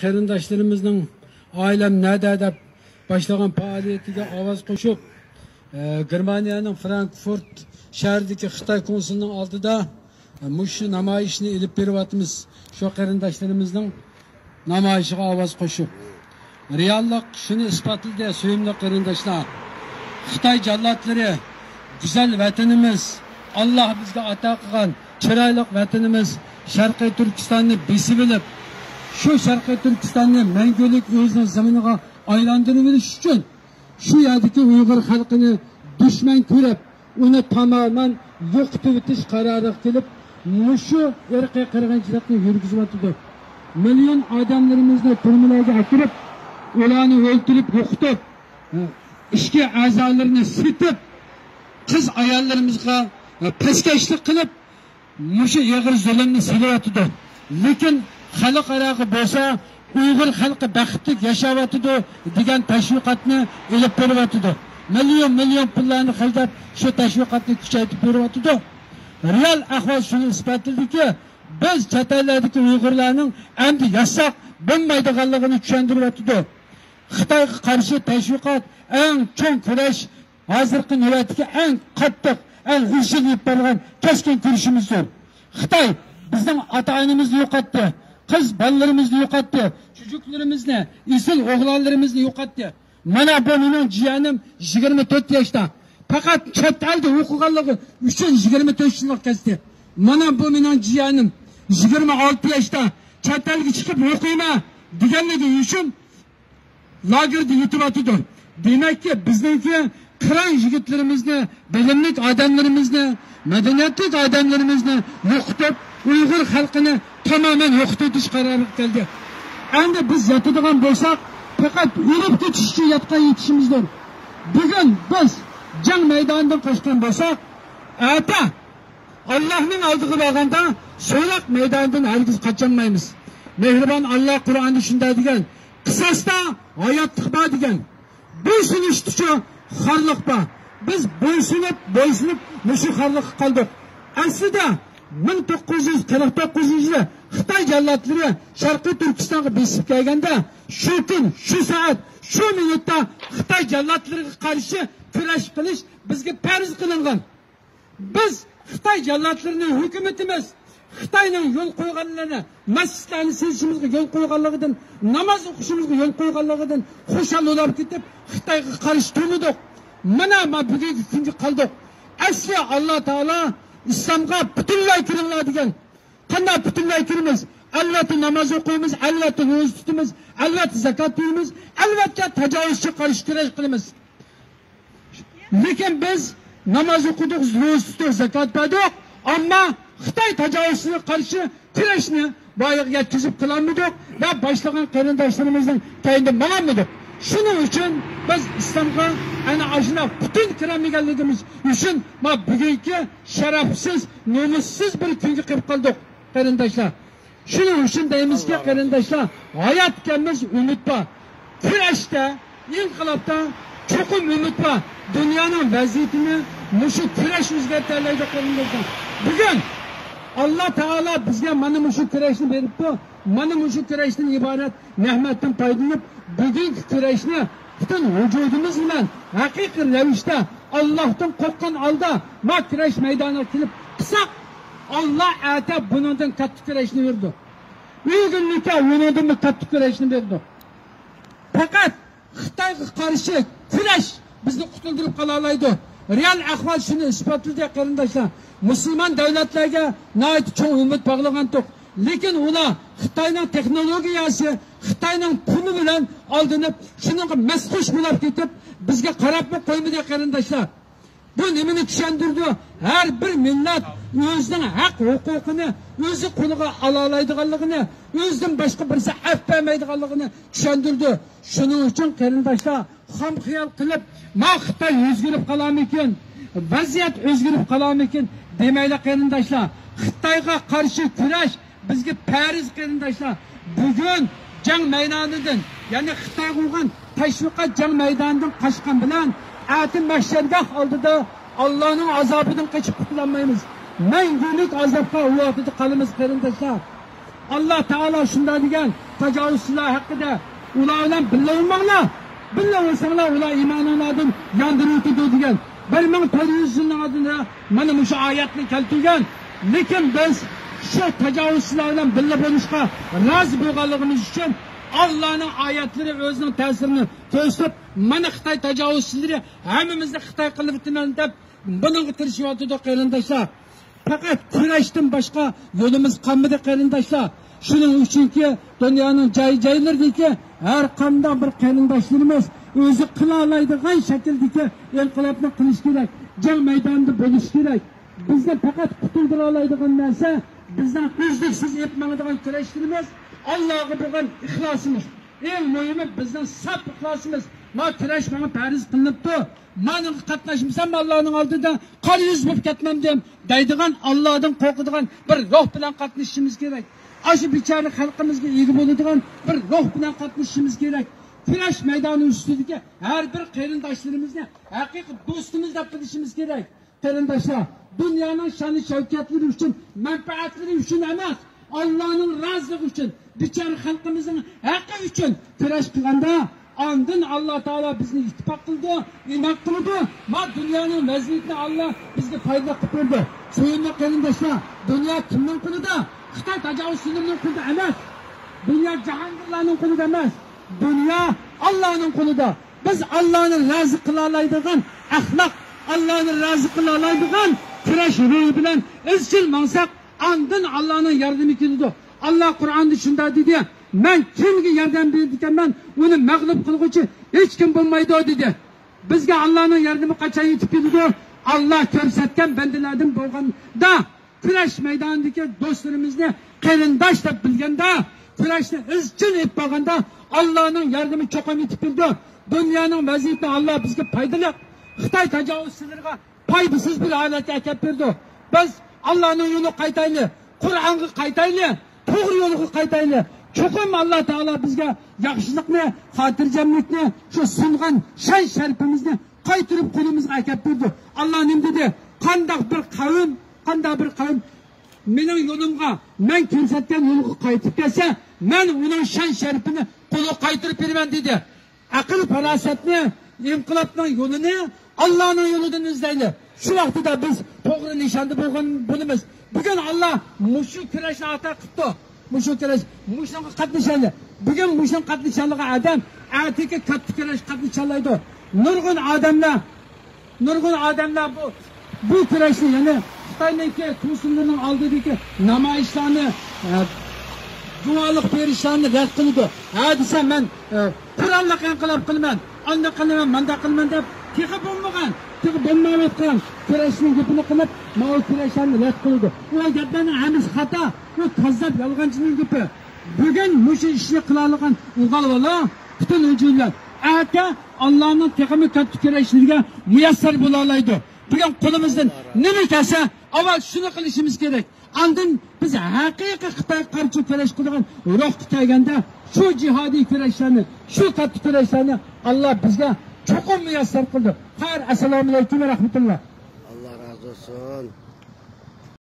Qarindoshlarımızın ailem nerede deb başlagan faoliyatiga ovoz qo'shib, Germaniyaning Frankfurt shahridagi Xitoy konsulining oldida mushu namoyishni ilib beryapmiz. Shu qarindoshlarimizning namoyishiga ovoz qo'shib. Reallik shuni isbotladi, sevimli qarindoshlar. Xitoy jallotlari güzel vatanimiz, Allah bizga ato qilgan chiroyli vatanimiz Sharqiy Turkistonni besib olib, şu Sharqiy Turkistonni mangulik o'zining zaminiga aylantirib olish uchun şu yerdagi Uyg'ur xalqini dushman ko'rib, uni tamoman yo'qotib o'tish qarori qilib, mushu irqiy qirg'inchilikni yurgizyapti. Million odamlarimizni turmalarga akirib, ularni o'ldirib, yo'qotib, ishki a'zolarini sitib, qiz ayollarimizga peskashlik qilib, mushu yig'ir zulmni silyapti. Lekin xalqaro bo'lsa Uyg'ur xalqi baxtli yashayapti degan tashviqotni olib beryapti. Million pullarni xarjlab shu tashviqotni kuchaytirib beryapti. Real ahvol shuni isbotladiki, biz chet ellardagi Uyg'urlarning endi yashab bo'lmaydiganligini tushuntiryapti. Xitoyga qarshi tashviqot eng chong kurash, hozirgi navbatdagi eng qattiq, eng g'ishli bo'lgan keskin kurashimizdir. Xitoy bizning ota-onamizni yo'qotdi. Kız ballarımızı yo'qotdi, çocuklarımızı, isil oğlanlarımızı yo'qotdi. Mana bu mening jiyanim 24 yaşta. Fakat chet elda o'qiganligi uchun 24 yillik kezdi. Mana bu mening jiyanim 26 yaşta. Chet elga chiqib o'qiyma deganligi uchun lagerda yutyapti. Demakki bizningki qiron yigitlarimizni, bilimli odamlarimizni, madaniyatli odamlarimizni yo'qotib, Uyg'ur xalqini tamamen yo'qotish qarori keldi. Endi biz yotadigan bo'lsak, faqat o'lib ketish uchun yotgan yetishimizdir. Bugun biz jang maydonidan qochgan bo'lsak, ata Allohning oldiga borganda so'roq maydonidan hargiz qochmaymiz. Mehribon Alloh Qur'onda shunday degan, qisasda hayotlik bor degan. Bo'ysunish uchun xorliq bor. Biz bo'ysunib mushu xorliqqa qoldik. Aslida 1949 yılda Xitoy jallotlari Sharqiy Turkistonga besib kelganda, shu kun, shu soat, shu minutda Xitoy jallotlariga qarshi kurash qilish bizga farz qilingan. Biz Xitoy jallotlarining hukumatimiz Xitoyning yo'l qo'yganlarini, masjidlarni silishimizga yo'l qo'yganligidan, namoz o'qishimizga yo'l qo'yganligidan xushal bo'lib ketib, Xitoyga qarshi turdik. Mana bugungi kunga qoldik. Asli Alloh taolo İslam'a bütünlüğe kirimler diyen. Qanday bütünlüğe kirimiz? Albatta namaz okuyumuz, albatta ro'za tutimiz, albatta zakat verimiz, albatta tecavüzçü karşı kurash qilamiz. Lekin biz namaz okudik, ro'za tutdik, zakat berdik, ama Xitoy tecavüzçüne karşı kurashni boyiga yetkazib qilolmadik va başlagan qarindoshlarimizning tayindan bo'lmadik. Shuning uchun biz İslamga ana ashuna butun kiramaganligimiz uchun bugungi sharafsiz, nomussiz bir kunga qilib qoldik qarindoshlar. Shuning uchun deymizki qarindoshlar, hayot kelmiz umid bor. Kurashda, inqilobda cho'qim umid bor. Dunyoning vaziyatini mushu kurash o'zgartiradi qo'limizdan. Bugun Allah Teala bizga mana mushu kurashni beribdi. Mana mushu kurashdan iborat ne'matdan foydalanib, bugungi kurashni bütün vücudumuz bilen hakiki revişte Allah'tan korkan alda kurash meydana kilip kısak Allah ete bunundan katı kurashni verdi. Uygunlukta bunundan katı kurashni verdi. Fakat Xitoyga qarshi kurash bizni qutuldirib qolalaydi. Real ahvol shuni isbotlaydi qarindoshlar. Musulmon davlatlarga nayt cho'ng umid bog'lagandik. Lekin ular Xitoyning texnologiyasi, Xitoyning puli bilan aldanib, shunga masxush bo'lib ketib, bizga qarab qo'ymadi qarindoshlar. Bu nimani tushuntirdi? Har bir millat o'zining haq huquqini o'zi qo'liga ola oladiganligini, o'zidan boshqa birisi af bermaydiganligini tushuntirdi. Shuning uchun qarindoshlar, xam xiyol qilib, Xitoy o'zgarib qolarmikin, vaziyat o'zgarib qolarmikin demaylar qarindoshlar. Xitoyga qarshi kurash bizga farz qarindoshlar. Bugun jang maydonidan, ya'ni Xitoy qo'ygan tashviqot jang maydonidan qochgan bilan atin mahshargoh oldida Allohning azobidan qochib qutulolmaymiz. Mangulik azobga uloqida qolamiz qarindoshlar. Allah Teala şunda degan tajovuzchilar haqida ular bilan birga bo'lmanglar. Birga bo'lsanglar ular iymonlardan yondirib o'tadi degan 1400 yilning oldida mana shu oyatni keltirgan. Lekin biz shu tajovuzchilar bilan birga bo'lishga rozi bo'lganligimiz uchun Allah'ın ayetleri özünün tesirini gösterip mana Xitay tajovuzchilari hammamizni Xitoy qilib o'tman deb buni tirishyotido qarindoshlar. Faqat kurashdan boshqa yo'limiz qolmadi qarindoshlar. Shuning uchunki dunyoning joy-joylaridagi har qanday bir qarindoshlarimiz o'zi qila oladigan shakldagi inqilobni qilish kerak. Jang maydonida bo'lish kerak. Bizni faqat qutuldira oladigan narsa bizdan uzluksiz etmaydigan kurashlarimiz Allah'a bo'lgan ixlosimiz. Eng muhimi bizning saf ixlosimiz. Ma kurash menga farz qilinibdi. Men qatnashmasam Allohning oldida qor yuz bo'lib ketmam deydigan Allohdan qo'rqadigan bir ruh bilan qatnashishimiz kerak. Aşı bichara xalqimizga ega bo'ladigan bir ruh bilan qatnashishimiz kerak. Kurash maydoni ustidagi har bir qarindoshlarimizni haqiqiy do'stimiz deb bilishimiz kerak. Qarindoshlar, dunyoning sha'ni shavkatlari uchun, manfaatlari uchun emas, Allah'ın razılığı için, bichara xalqimizning haqqi uchun kurash qilganda, andın Allah Teala bizni ittifoq qildi, iymon qildi. Ma dunyoning vaziyatini Allah bizga foyda qilib berdi. So'yinli qarindoshlar, dunyo kimning qo'lida? Xitoy tajovuzchilarining qo'lida emas. Dunyo jahongirlarning qo'lida emas. Dunyo Allohning qo'lida. Biz Allohni rozi qila oladigan axloq, Allohni rozi qila oladigan kurash ruhi bilan izchil maqsad andın Allah'ın yardımı keldi. Allah Kur'an'da şunda dedi. Ben kimge yardım verdikken ben onu mağlup kılgıcı hiç kim bulmaydı o dedi. Bizge Allah'ın yardımı kaçan yetip geldi. Allah körsetken bendelerden boğan da kuraş meydanındaki dostlarımızla qarindosh deb bilganda kurashni izchil etib bo'lganda Allohning yordami cho'qim yetib keldi. Dunyoning vaziyati Allah bizga foydali. Xitoy tajovuzchilariga foydasiz bir holatga kelib berdi. Biz Allah'ın yolu qaytayli, Kur'an'ı qaytayli, to'g'ri yo'lga qaytayli. Cho'qim Allah Teala bizga yaxshilikni, xotirjamlikni, shu sungan shan sharifimizni qaytirib qo'limizga kelib berdi. Allah nima dedi? Qanday bir qavm mening yo'limga, men ko'rsatgan yo'lga qaytib kelsa, men uning shan sharifini qo'liga qaytirib beraman dedi. Aql farosatni, inqilobning yo'lini Allah'ın yoludan izlayli. Şu vaqtida biz to'g'ri nishonda bo'lamiz. Bugun Allah mushu kurashni ata qildi. Mushu kurash, mushunga qatnashadi. Bugun mushun qatnashadigan odam atiki katta kurash qatnashalaydi. Nurg'un odamlar bu kurashni, ya'ni Xitoyniki to'sinlarning oldidagi namoyishlarni, duolik berishlarni rad qildi. Ha desa men Qur'onlik inqilob qilman, unda qilaman, menda qilman deb texi bo'lmagan. Bo'lmayotgan kurashning gapini qilib, ma'ul kurashlarni rad qildi. U gaplarning hammasi xato, u kazzab yolg'onchining gapi. Bugun mushu ishni qila olgan o'g'illar, butun o'jinlar aka Allohning texmi katta kurashlariga muyassar bo'la oladi. Bugun qo'limizdan nima kelsa, avval shuni qilishimiz kerak. Andin biz haqiqiy Xitoy qarshi kurash qilgan ruhga kelganda shu jihodiy kurashlarni, shu katta kurashlarni Allah bizga cho'qim muyassar qildi. Assalomu alaykum va rahmatulloh. Allah razı olsun.